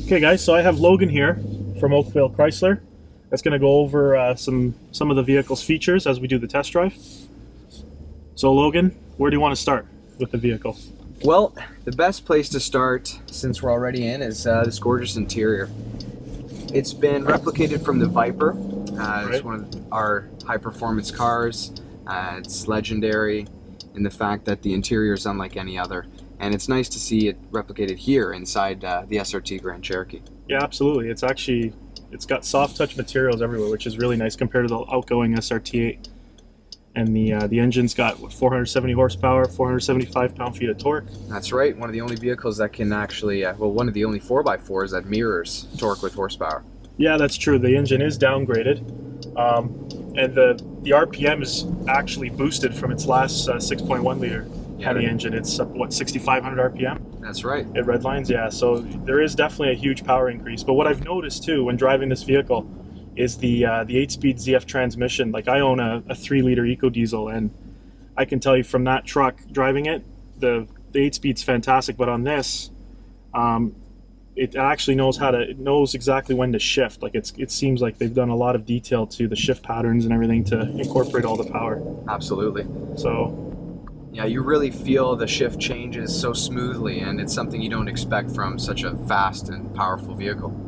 Okay guys, so I have Logan here from Oakville Chrysler. That's going to go over some of the vehicle's features as we do the test drive. So Logan, where do you want to start with the vehicle? Well, the best place to start, since we're already in, is this gorgeous interior. It's been replicated from the Viper. It's one of our high-performance cars. It's legendary in the fact that the interior is unlike any other. And it's nice to see it replicated here inside the SRT Grand Cherokee. Yeah, absolutely. It's got soft touch materials everywhere, which is really nice compared to the outgoing SRT8. And the engine's got 470 horsepower, 475 pound-feet of torque. That's right. One of the only vehicles that can actually, well, one of the only 4x4s that mirrors torque with horsepower. Yeah, that's true. The engine is downgraded, and the RPM is actually boosted from its last 6.1 liter. Heavy engine. It's up, what, 6,500 RPM? That's right. It redlines, yeah. So there is definitely a huge power increase. But what I've noticed too when driving this vehicle is the 8-speed ZF transmission. Like, I own a 3-liter Eco Diesel, and I can tell you from that truck driving it, the 8-speed's fantastic. But on this, it actually knows exactly when to shift. Like, it seems like they've done a lot of detail to the shift patterns and everything to incorporate all the power. Absolutely. So. Yeah, you really feel the shift changes so smoothly, and it's something you don't expect from such a fast and powerful vehicle.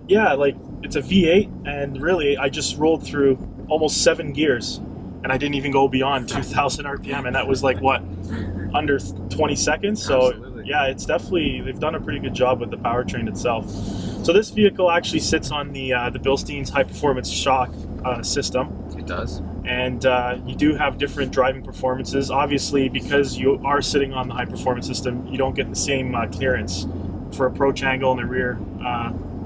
Yeah, like, it's a V8, and really I just rolled through almost 7 gears, and I didn't even go beyond 2,000 RPM, and that was like, what, under 20 seconds? So Absolutely. Yeah, it's definitely, they've done a pretty good job with the powertrain itself. So this vehicle actually sits on the Bilstein's high-performance shock system. It does. And you do have different driving performances. Obviously, because you are sitting on the high-performance system, you don't get the same clearance for approach angle in the rear,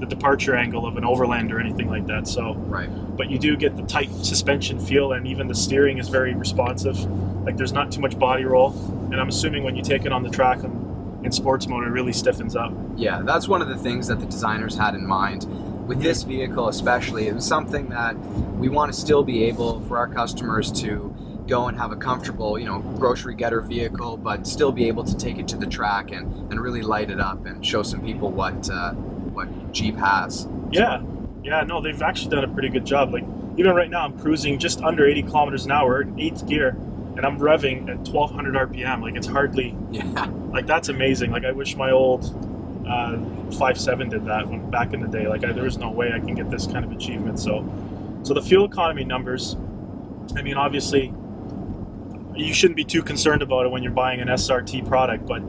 the departure angle of an Overland or anything like that. So, right. But you do get the tight suspension feel, and even the steering is very responsive. Like, there's not too much body roll. And I'm assuming when you take it on the track in sports mode, it really stiffens up. Yeah, that's one of the things that the designers had in mind. With this vehicle especially, it was something that we want to still be able for our customers to go and have a comfortable, grocery getter vehicle, but still be able to take it to the track and really light it up and show some people what Jeep has. Yeah, no, they've actually done a pretty good job. Like, even right now, I'm cruising just under 80 kilometers an hour in 8th gear, and I'm revving at 1,200 RPM. Like, it's hardly, like, that's amazing. Like, I wish my old 5.7 did that back in the day. Like, there was no way I can get this kind of achievement. So the fuel economy numbers, I mean, obviously you shouldn't be too concerned about it when you're buying an SRT product, but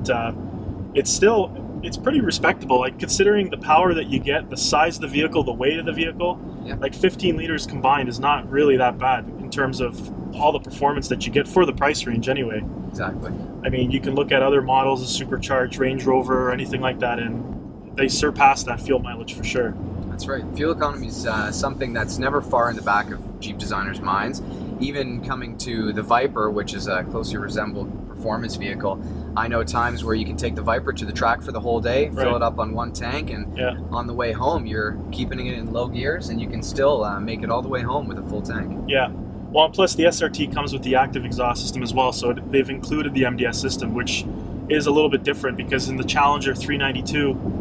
it's pretty respectable. Like, considering the power that you get, the size of the vehicle, the weight of the vehicle, like 15 liters combined is not really that bad in terms of all the performance that you get for the price range anyway. Exactly. I mean, you can look at other models, a supercharged Range Rover or anything like that, and they surpass that fuel mileage for sure. That's right. Fuel economy is something that's never far in the back of Jeep designers' minds. Even coming to the Viper, which is a closely resembled performance vehicle, I know times where you can take the Viper to the track for the whole day, fill it up on one tank, and on the way home you're keeping it in low gears, and you can still make it all the way home with a full tank. Yeah. Well, and plus the SRT comes with the active exhaust system as well, so they've included the MDS system, which is a little bit different because in the Challenger 392,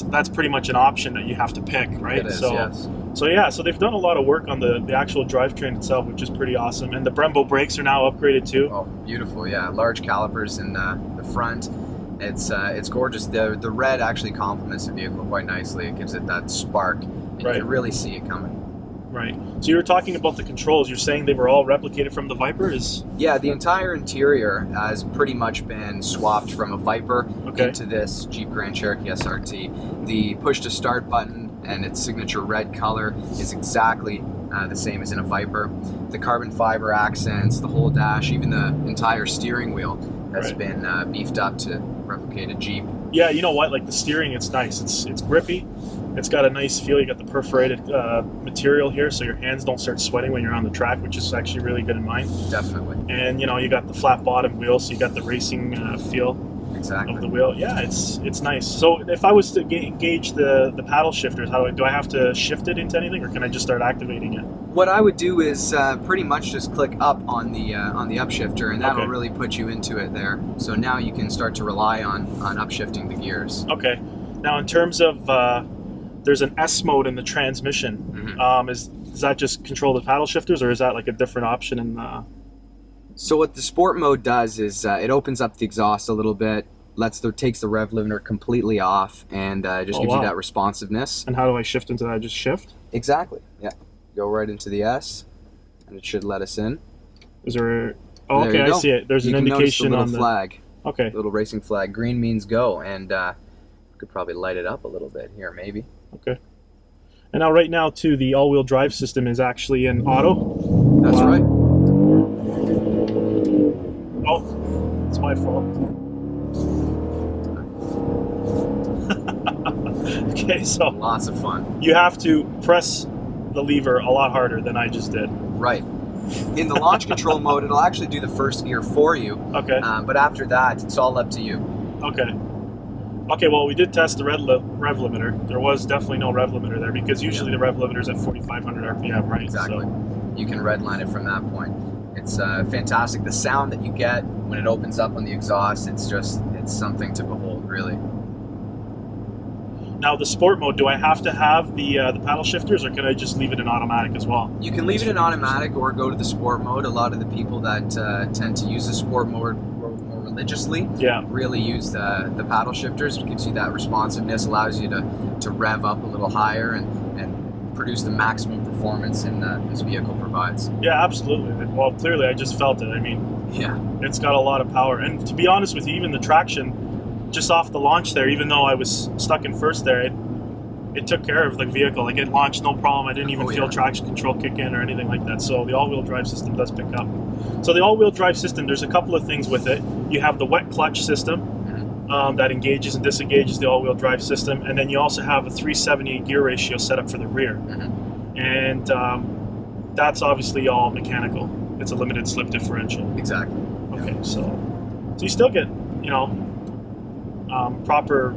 that's pretty much an option that you have to pick, right? It is, yes. So they've done a lot of work on the actual drivetrain itself, which is pretty awesome. And the Brembo brakes are now upgraded too. Oh, beautiful! Yeah, large calipers in the front. It's gorgeous. The red actually complements the vehicle quite nicely. It gives it that spark, and you can really see it coming. Right. So you were talking about the controls. You're saying they were all replicated from the Viper? Yeah, the entire interior has pretty much been swapped from a Viper into this Jeep Grand Cherokee SRT. The push-to-start button and its signature red color is exactly the same as in a Viper. The carbon fiber accents, the whole dash, even the entire steering wheel has been beefed up to replicate a Jeep. Yeah, you know what? Like, the steering, it's nice. It's grippy. It's got a nice feel. You got the perforated material here, so your hands don't start sweating when you're on the track, which is actually really good in mine. Definitely. And you got the flat bottom wheel, so you got the racing feel of the wheel. Yeah, it's nice. So if I was to engage the paddle shifters, do I have to shift it into anything, or can I just start activating it? What I would do is pretty much just click up on the upshifter, and that'll really put you into it there. So now you can start to rely on upshifting the gears. Okay. Now, in terms of there's an S mode in the transmission. Does that just control the paddle shifters, or is that like a different option in the... So what the sport mode does is it opens up the exhaust a little bit, takes the rev limiter completely off, and just gives you that responsiveness. And how do I shift into that? Just shift? Exactly. Yeah. Go right into the S, and it should let us in. Is there? Oh, okay, I see it. There's an indication on the flag. Okay. Little racing flag. Green means go, and could probably light it up a little bit here, maybe. Okay. And now, right now, too, the all-wheel drive system is actually in auto. That's right. Oh, it's my fault. Okay, so lots of fun. You have to press the lever a lot harder than I just did. Right. In the launch control mode, it'll actually do the first gear for you. Okay. But after that, it's all up to you. Okay. Okay, well, we did test the rev limiter. There was definitely no rev limiter there, because usually the rev limiter is at 4,500 RPM, right? Exactly. So. You can redline it from that point. It's fantastic. The sound that you get when it opens up on the exhaust, it's something to behold, really. Now, the sport mode, do I have to have the paddle shifters, or can I just leave it in automatic as well? You can leave it in automatic or go to the sport mode. A lot of the people that tend to use the sport mode more religiously really use the paddle shifters. It gives you that responsiveness, allows you to rev up a little higher and produce the maximum performance this vehicle provides. Yeah, absolutely. Well, clearly I just felt it. I mean, it's got a lot of power. And to be honest with you, even the traction, just off the launch there, even though I was stuck in first there, it took care of the vehicle. Like, it launched no problem. I didn't even feel traction control kick in or anything like that. So the all-wheel drive system does pick up. So the all-wheel drive system, there's a couple of things with it. You have the wet clutch system that engages and disengages the all-wheel drive system, and then you also have a 370 gear ratio set up for the rear. And that's obviously all mechanical. It's a limited slip differential. Exactly. Okay, so you still get, you know, proper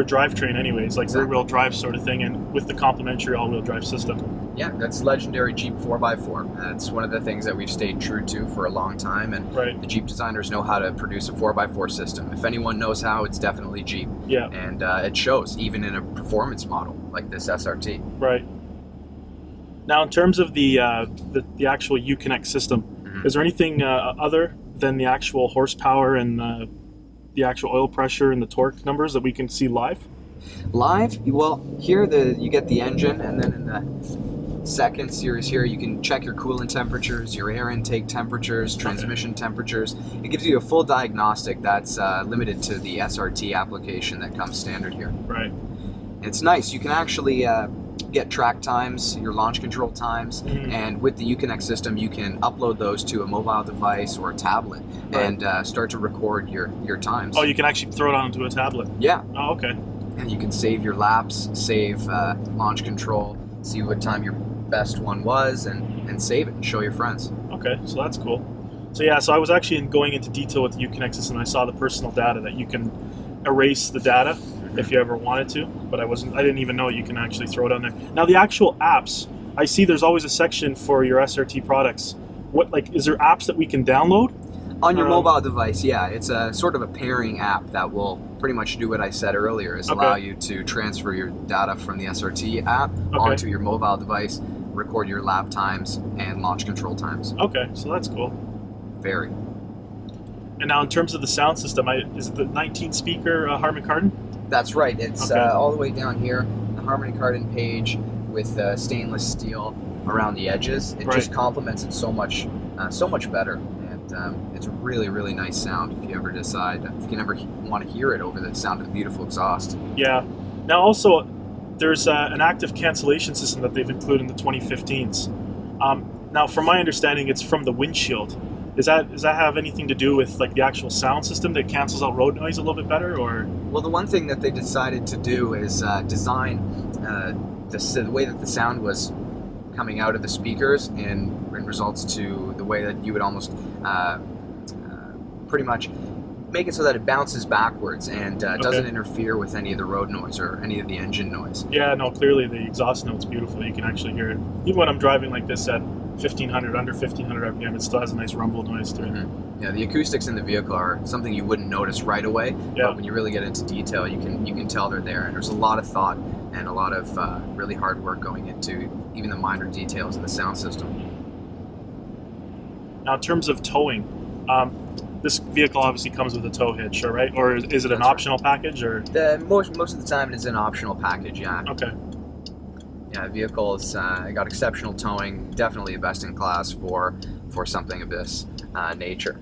drivetrain anyways, like rear-wheel drive sort of thing, and with the complementary all-wheel drive system. Yeah, that's legendary Jeep 4x4. That's one of the things that we've stayed true to for a long time, and the Jeep designers know how to produce a 4x4 system. If anyone knows how, it's definitely Jeep. Yeah. And it shows, even in a performance model like this SRT. Right. Now, in terms of the actual Uconnect system, is there anything other than the actual horsepower and the actual oil pressure and the torque numbers that we can see live? Live? Well, here you get the engine, and then in the second series here, you can check your coolant temperatures, your air intake temperatures, transmission temperatures. It gives you a full diagnostic that's limited to the SRT application that comes standard here. Right. It's nice. You can actually get track times, your launch control times, and with the Uconnect system, you can upload those to a mobile device or a tablet and start to record your times. Oh, you can actually throw it onto a tablet? Yeah. Oh, okay. And you can save your laps, save launch control, see what time your best one was, and save it and show your friends. Okay, so that's cool. So yeah, so I was actually going into detail with the Uconnect system, and I saw the personal data that you can erase the data if you ever wanted to, but I didn't even know you can actually throw it on there. Now, the actual apps, I see there's always a section for your SRT products. Is there apps that we can download? On your mobile device, yeah. It's a sort of a pairing app that will pretty much do what I said earlier, is allow you to transfer your data from the SRT app onto your mobile device, record your lap times and launch control times. Okay, so that's cool. Very. And now, in terms of the sound system, is it the 19-speaker Harman Kardon? That's right. It's all the way down here, the Harman Kardon page with stainless steel around the edges. It just complements it so much better. And it's a really, really nice sound if you ever want to hear it over the sound of the beautiful exhaust. Yeah. Now, also, there's an active cancellation system that they've included in the 2015s. Now, from my understanding, it's from the windshield. Does that have anything to do with the actual sound system that cancels out road noise a little bit better, or? Well, the one thing that they decided to do is design the way that the sound was coming out of the speakers in results to the way that you would almost pretty much make it so that it bounces backwards and doesn't interfere with any of the road noise or any of the engine noise. Yeah, no, clearly the exhaust note's beautiful. You can actually hear it. Even when I'm driving like this at 1500, under 1500 RPM, it still has a nice rumble noise to it. Yeah, the acoustics in the vehicle are something you wouldn't notice right away, but when you really get into detail, you can tell they're there, and there's a lot of thought and a lot of really hard work going into even the minor details in the sound system. Now, in terms of towing, this vehicle obviously comes with a tow hitch, right? Or is it an optional package? Or most of the time, it's an optional package. Yeah. Okay. Yeah, the vehicle's got exceptional towing, definitely the best in class for something of this nature.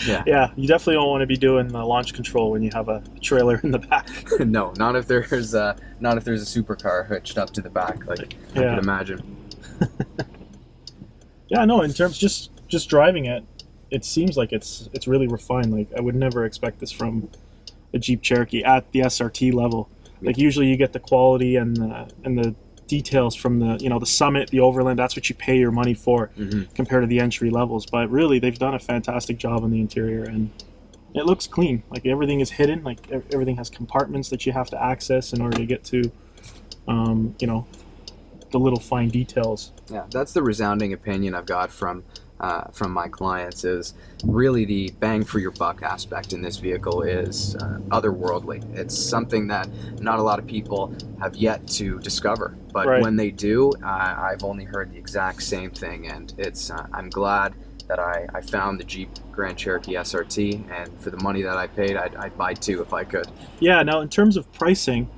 Yeah, you definitely don't want to be doing the launch control when you have a trailer in the back. No, not if there's a supercar hitched up to the back, like I could imagine. Yeah, no, in terms just driving it, it seems like it's really refined. Like I would never expect this from a Jeep Cherokee at the SRT level. Like usually you get the quality and the details from the the Summit, the Overland. That's what you pay your money for compared to the entry levels. But really, they've done a fantastic job on the interior, and it looks clean. Like everything is hidden. Like everything has compartments that you have to access in order to get to, the little fine details. Yeah, that's the resounding opinion I've got from my clients, is really the bang for your buck aspect in this vehicle is otherworldly. It's something that not a lot of people have yet to discover, but when they do, I've only heard the exact same thing, and it's I'm glad that I found the Jeep Grand Cherokee SRT, and for the money that I paid, I'd buy two if I could. Yeah, now in terms of pricing,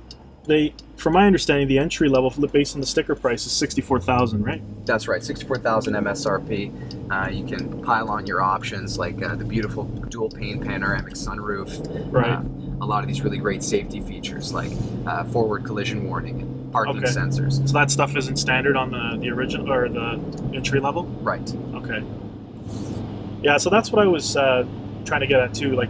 from my understanding, the entry level based on the sticker price is $64,000, right? That's right, $64,000 MSRP. You can pile on your options like the beautiful dual pane panoramic sunroof. Right. A lot of these really great safety features like forward collision warning and parking sensors. So that stuff isn't standard on the original or the entry level? Right. Okay. Yeah, so that's what I was trying to get at too. Like,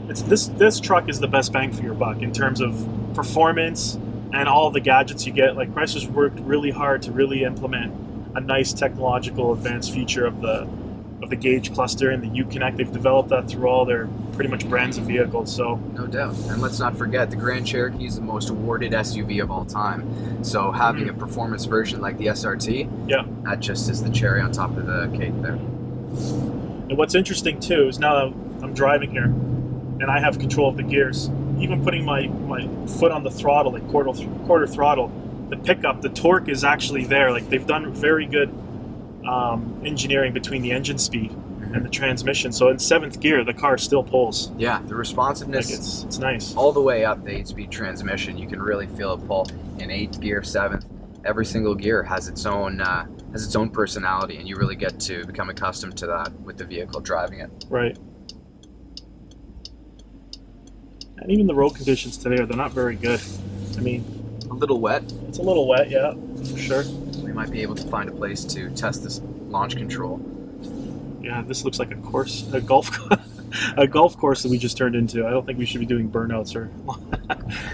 this truck is the best bang for your buck in terms of performance and all the gadgets you get. Like Chrysler's worked really hard to really implement a nice technological advanced feature of the gauge cluster and the Uconnect. They've developed that through all their pretty much brands of vehicles. So no doubt. And let's not forget, the Grand Cherokee is the most awarded SUV of all time. So having a performance version like the SRT, that just is the cherry on top of the cake there. And what's interesting too is now that I'm driving here and I have control of the gears, even putting my foot on the throttle, like quarter throttle, the pickup, the torque is actually there. Like they've done very good engineering between the engine speed and the transmission. So in 7th gear, the car still pulls. Yeah, the responsiveness, like it's nice. All the way up the 8-speed transmission, you can really feel it pull. In 8th gear, 7th, every single gear has its own personality, and you really get to become accustomed to that with the vehicle driving it. Right. And even the road conditions today, they're not very good. I mean, a little wet. It's a little wet, yeah, for sure. We might be able to find a place to test this launch control. Yeah, this looks like a golf course that we just turned into. I don't think we should be doing burnouts or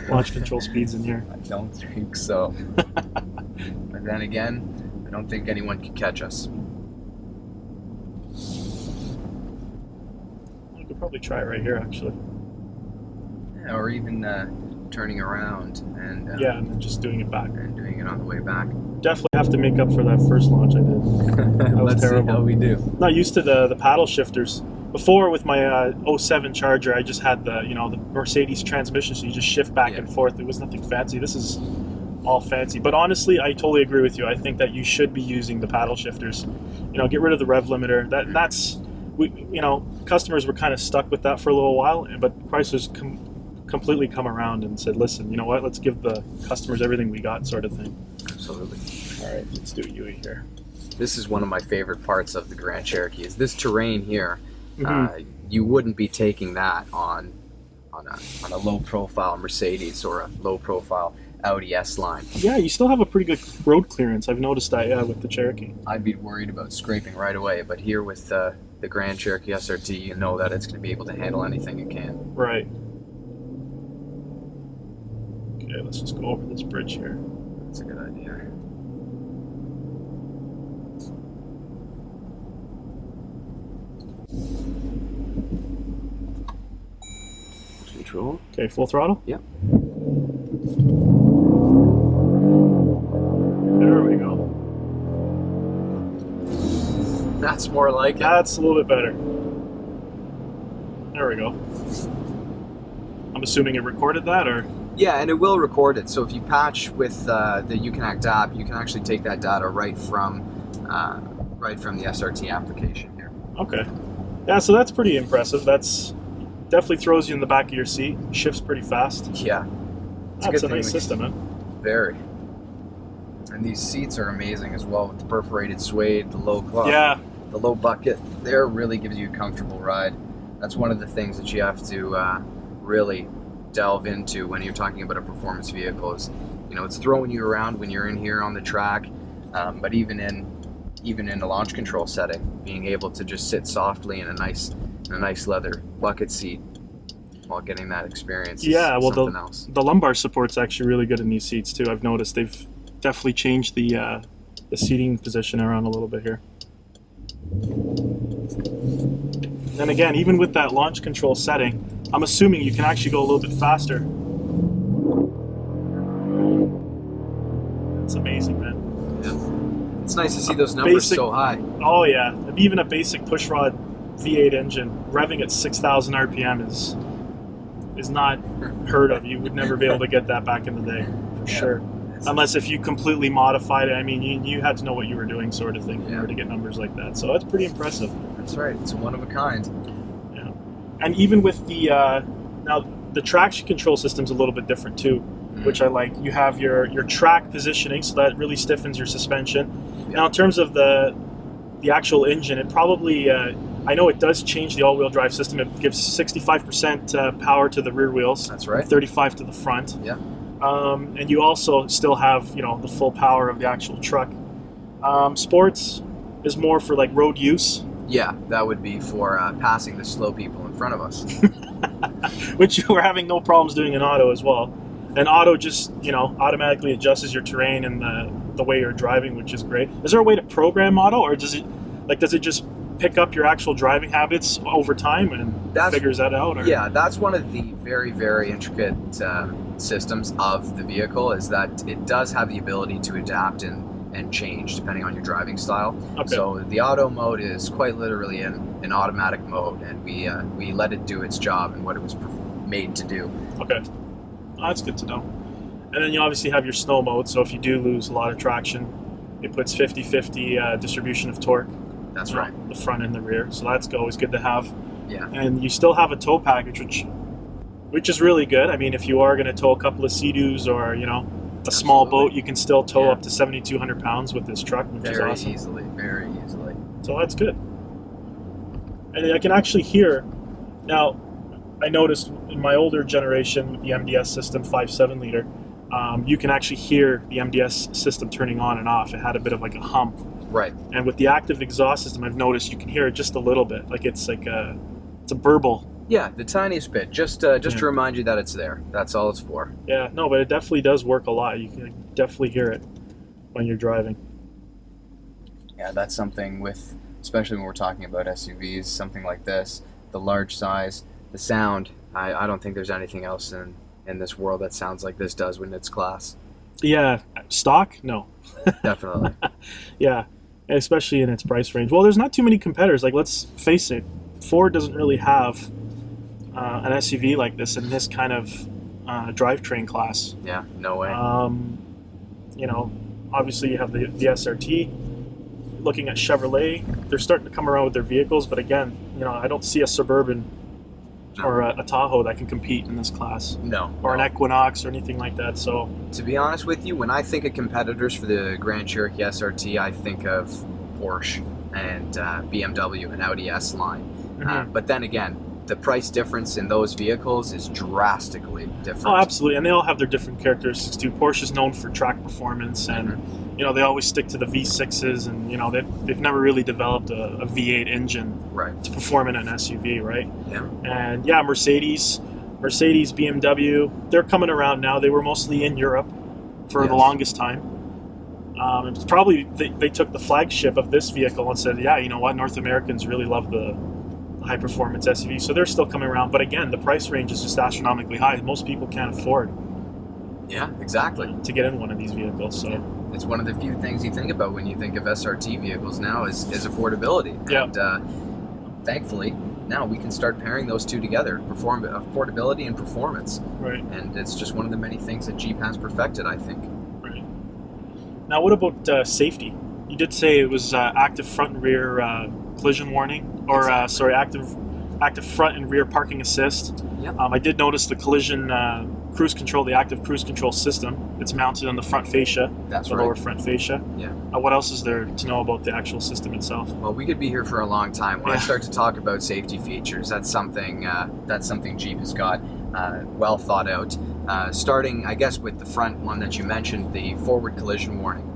launch control speeds in here. I don't think so. But then again, I don't think anyone can catch us. I could probably try it right here, actually. Yeah, or even turning around and and then just doing it back and doing it on the way back. Definitely have to make up for that first launch I did. That was terrible. See how we do. Not used to the paddle shifters. Before with my 07 Charger, I just had the the Mercedes transmission, so you just shift back and forth. It was nothing fancy. This is all fancy. But honestly, I totally agree with you. I think that you should be using the paddle shifters. Get rid of the rev limiter. Customers were kind of stuck with that for a little while, but Chrysler's completely come around and said, listen, you know what, let's give the customers everything we got, sort of thing. Absolutely. All right, let's do a UE here. This is one of my favorite parts of the Grand Cherokee, is this terrain here. You wouldn't be taking that on a low profile Mercedes or a low profile Audi S-Line. Yeah, you still have a pretty good road clearance. I've noticed that, with the Cherokee. I'd be worried about scraping right away, but here with the Grand Cherokee SRT, you know that it's going to be able to handle anything it can. Right. Okay, let's just go over this bridge here. That's a good idea. Control. Okay, full throttle? Yep. There we go. That's more like it. That's a little bit better. There we go. I'm assuming it recorded that, or? Yeah, and it will record it. So if you patch with the Uconnect app, you can actually take that data right from the SRT application here. Okay. Yeah, so that's pretty impressive. That's definitely throws you in the back of your seat. Shifts pretty fast. Yeah. That's a nice system, man. Very. And these seats are amazing as well with the perforated suede, the low cloth. Yeah. The low bucket there really gives you a comfortable ride. That's one of the things that you have to really delve into when you're talking about a performance vehicle. Is, you know, it's throwing you around when you're in here on the track, but even in a launch control setting, being able to just sit softly in a nice leather bucket seat while getting that experience. Yeah, well, something else. The lumbar support's actually really good in these seats too. I've noticed they've definitely changed the seating position around a little bit here. And again, even with that launch control setting, I'm assuming you can actually go a little bit faster. It's amazing, man. Yeah. It's nice to see those numbers so high. Oh yeah, even a basic pushrod V8 engine revving at 6,000 RPM is not heard of. You would never be able to get that back in the day, for sure. Unless if you completely modified it. I mean, you had to know what you were doing, sort of thing, in order to get numbers like that. So that's pretty impressive. That's right. It's one of a kind. Yeah. And even with the now the traction control system's a little bit different too, which I like. You have your track positioning, so that really stiffens your suspension. Yeah. Now, in terms of the actual engine, it probably I know it does change the all-wheel drive system. It gives 65% power to the rear wheels. That's right. 35 to the front. Yeah. And you also still have, you know, the full power of the actual truck. Sports is more for like road use. Yeah, that would be for passing the slow people in front of us. Which we're having no problems doing in auto as well. And auto just, you know, automatically adjusts your terrain and the way you're driving, which is great. Is there a way to program auto, or does it just pick up your actual driving habits over time and figures that out? Or? Yeah, that's one of the very, very intricate systems of the vehicle, is that it does have the ability to adapt and change depending on your driving style. Okay. So the auto mode is quite literally in automatic mode, and we let it do its job and what it was made to do. Okay, that's good to know. And then you obviously have your snow mode, so if you do lose a lot of traction, it puts 50-50 distribution of torque. That's right. The front and the rear, so that's always good to have. Yeah. And you still have a tow package, which is really good. I mean, if you are going to tow a couple of Sea-Doos or, you know, a small boat, you can still tow up to 7,200 pounds with this truck, which is awesome. Very easily. So that's good. And I can actually hear, now, I noticed in my older generation with the MDS system, 5.7 liter, you can actually hear the MDS system turning on and off. It had a bit of like a hump. Right. And with the active exhaust system, I've noticed you can hear it just a little bit. Like it's a burble. Yeah, the tiniest bit, just to remind you that it's there. That's all it's for. Yeah, no, but it definitely does work a lot. You can definitely hear it when you're driving. Yeah, that's something especially when we're talking about SUVs, something like this, the large size, the sound. I don't think there's anything else in this world that sounds like this does when it's class. Yeah, stock? No. Definitely. Yeah, especially in its price range. Well, there's not too many competitors. Like, let's face it, Ford doesn't really have an SUV like this in this kind of drivetrain class. Yeah, no way. You know, obviously you have the SRT. Looking at Chevrolet, they're starting to come around with their vehicles, but again, you know, I don't see a Suburban or a Tahoe that can compete in this class. No. Or an Equinox or anything like that. So, to be honest with you, when I think of competitors for the Grand Cherokee SRT, I think of Porsche and BMW and Audi S line. Mm-hmm. But then again, the price difference in those vehicles is drastically different. Oh, absolutely. And they all have their different characteristics too. Porsche is known for track performance, and you know, they always stick to the V6s, and you know, they've never really developed a V8 engine to perform in an SUV, right? Yeah. And yeah, Mercedes, BMW, they're coming around now. They were mostly in Europe for the longest time. It's probably they took the flagship of this vehicle and said, yeah, you know what, North Americans really love the high performance SUV, so they're still coming around. But again, the price range is just astronomically high. Most people can't afford exactly to get in one of these vehicles. So it's one of the few things you think about when you think of SRT vehicles now is affordability. Yeah. And thankfully, now we can start pairing those two together, affordability and performance. Right. And it's just one of the many things that Jeep has perfected, I think. Right. Now, what about safety? You did say it was active front and rear collision warning, or Exactly. active front and rear parking assist. Yep. I did notice the collision cruise control, the active cruise control system. It's mounted on the front fascia, That's the right. lower front fascia. Yeah. What else is there to know about the actual system itself? Well, we could be here for a long time. When I Yeah. start to talk about safety features, that's something Jeep has got well thought out. Starting, I guess, with the front one that you mentioned, the forward collision warning.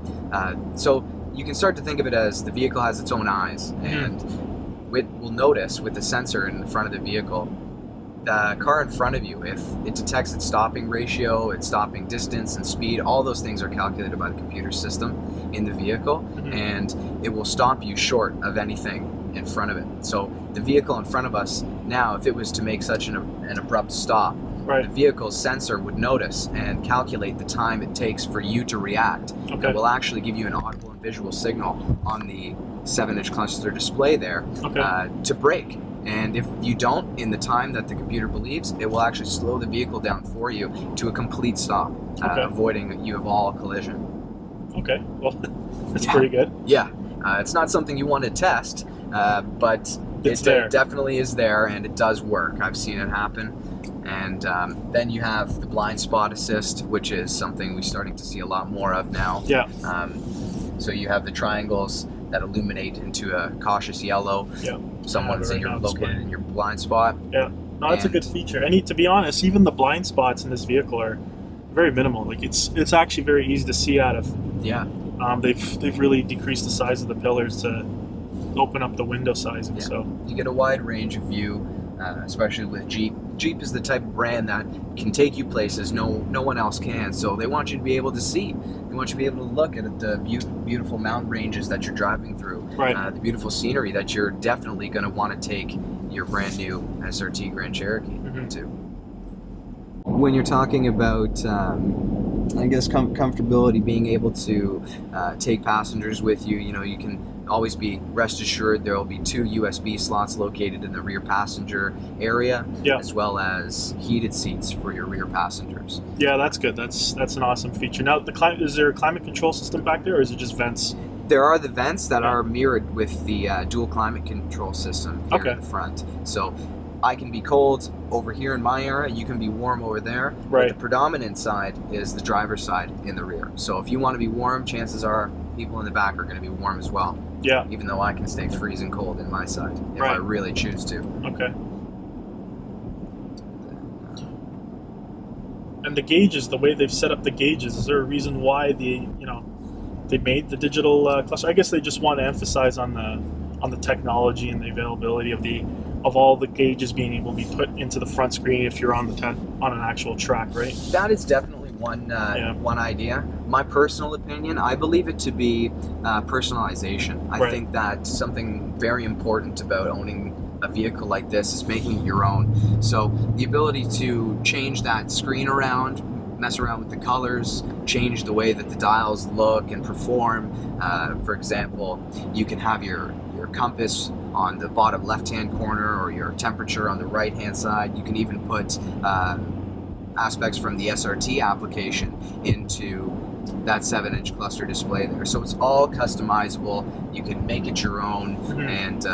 So you can start to think of it as the vehicle has its own eyes, and we'll notice with the sensor in the front of the vehicle, the car in front of you, if it detects its stopping ratio, its stopping distance and speed, all those things are calculated by the computer system in the vehicle, and it will stop you short of anything in front of it. So the vehicle in front of us now, if it was to make such an abrupt stop, Right. the vehicle's sensor would notice and calculate the time it takes for you to react. Okay. It will actually give you an audible and visual signal on the 7-inch cluster display there to brake. And if you don't, in the time that the computer believes, it will actually slow the vehicle down for you to a complete stop, avoiding you of all collision. Okay, well, that's pretty good. Yeah, it's not something you want to test, but It's there. It definitely is there, and it does work. I've seen it happen. And then you have the blind spot assist, which is something we're starting to see a lot more of now. Yeah. So you have the triangles that illuminate into a cautious yellow. Yeah. Someone's right now, located in your blind spot. Yeah. No, that's a good feature. And to be honest, even the blind spots in this vehicle are very minimal. Like it's actually very easy to see out of. Yeah. They've really decreased the size of the pillars to open up the window sizing. Yeah. So you get a wide range of view, especially with Jeep. Jeep is the type of brand that can take you places no one else can. So they want you to be able to see. They want you to be able to look at the beautiful mountain ranges that you're driving through. Right. The beautiful scenery that you're definitely going to want to take your brand new SRT Grand Cherokee to. When you're talking about, I guess, comfortability, being able to take passengers with you, you can always be rest assured there will be 2 USB slots located in the rear passenger area, as well as heated seats for your rear passengers. Yeah, that's good. That's an awesome feature. Now, is there a climate control system back there, or is it just vents? There are the vents that are mirrored with the dual climate control system here in the front. So I can be cold over here in my area, you can be warm over there. Right. But the predominant side is the driver's side in the rear. So if you want to be warm, chances are people in the back are going to be warm as well. Yeah. Even though I can stay freezing cold in my side if I really choose to. Okay. And the gauges, the way they've set up the gauges, is there a reason why they made the digital cluster? I guess they just want to emphasize on the technology and the availability of all the gauges being able to be put into the front screen if you're on an actual track, right? That is definitely one idea. My personal opinion, I believe it to be personalization. I think that something very important about owning a vehicle like this is making it your own. So the ability to change that screen around, mess around with the colors, change the way that the dials look and perform. For example, you can have your compass on the bottom left-hand corner or your temperature on the right-hand side. You can even put aspects from the SRT application into that 7-inch cluster display there. So it's all customizable. You can make it your own, and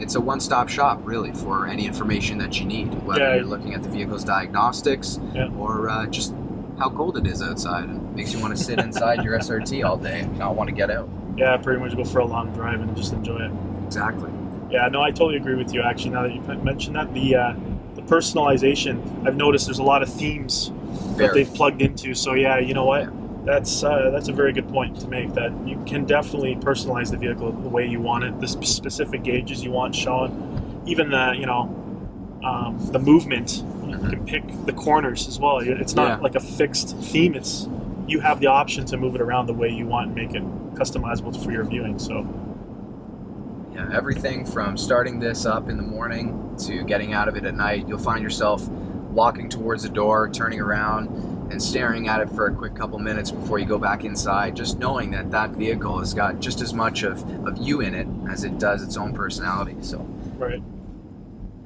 it's a one-stop shop really for any information that you need, whether you're looking at the vehicle's diagnostics or just how cold it is outside. It makes you want to sit inside your SRT all day and not want to get out. Yeah, pretty much go for a long drive and just enjoy it. Exactly. Yeah, no, I totally agree with you. Actually, now that you mentioned that, the personalization, I've noticed there's a lot of themes that they've plugged into. So yeah, you know what? Yeah. That's a very good point to make, that you can definitely personalize the vehicle the way you want it, the specific gauges you want shown, even the movement. You can pick the corners as well. It's not like a fixed theme. You have the option to move it around the way you want and make it customizable for your viewing. So yeah, everything from starting this up in the morning to getting out of it at night, you'll find yourself walking towards the door, turning around, and staring at it for a quick couple minutes before you go back inside, just knowing that that vehicle has got just as much of you in it as it does its own personality. So Right.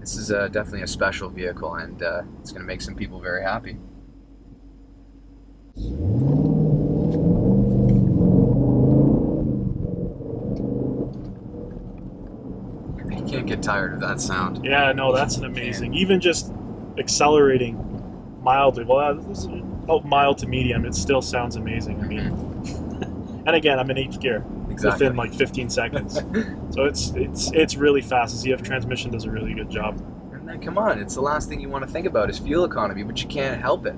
this is definitely a special vehicle, and it's going to make some people very happy. You can't get tired of that sound. Yeah, no, that's an amazing. Even just accelerating mildly, well, this is about mild to medium, it still sounds amazing. I mean, and again, I'm in 8th gear Exactly. within like 15 seconds. So it's really fast. The ZF transmission does a really good job. And then, come on, it's the last thing you want to think about is fuel economy, but you can't help it.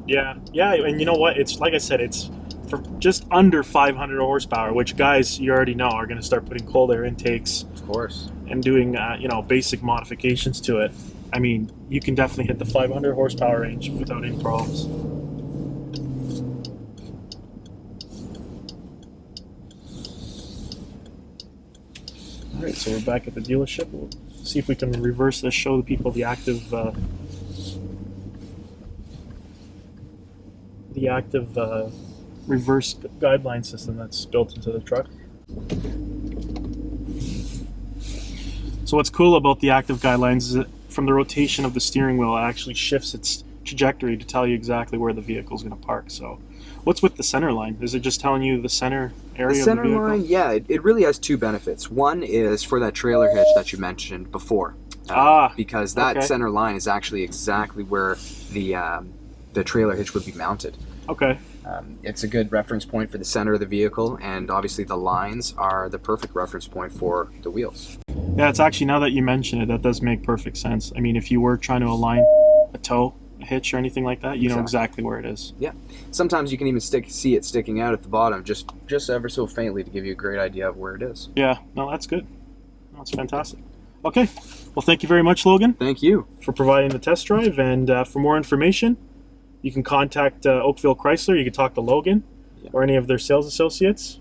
Yeah, and you know what? It's like I said, it's for just under 500 horsepower, which guys you already know are going to start putting cold air intakes, Of course. and doing basic modifications to it. I mean, you can definitely hit the 500 horsepower range without any problems. All right, so we're back at the dealership. We'll see if we can reverse this, show the people the active reverse guideline system that's built into the truck. So what's cool about the active guidelines is that from the rotation of the steering wheel, it actually shifts its trajectory to tell you exactly where the vehicle is going to park. So what's with the center line? Is it just telling you the center area The of center the vehicle? line, yeah, it really has two benefits. One is for that trailer hitch that you mentioned before. Because that okay. center line is actually exactly where the trailer hitch would be mounted. Okay. It's a good reference point for the center of the vehicle, and obviously the lines are the perfect reference point for the wheels. Yeah, it's actually, now that you mention it, that does make perfect sense. I mean, if you were trying to align a toe, a hitch, or anything like that, you know exactly where it is. Yeah. Sometimes you can even see it sticking out at the bottom, just ever so faintly, to give you a great idea of where it is. Yeah, no, that's good. That's fantastic. Okay, well, thank you very much, Logan, Thank you. for providing the test drive. And for more information, you can contact Oakville Chrysler. You can talk to Logan or any of their sales associates.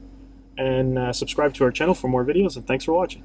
And subscribe to our channel for more videos. And thanks for watching.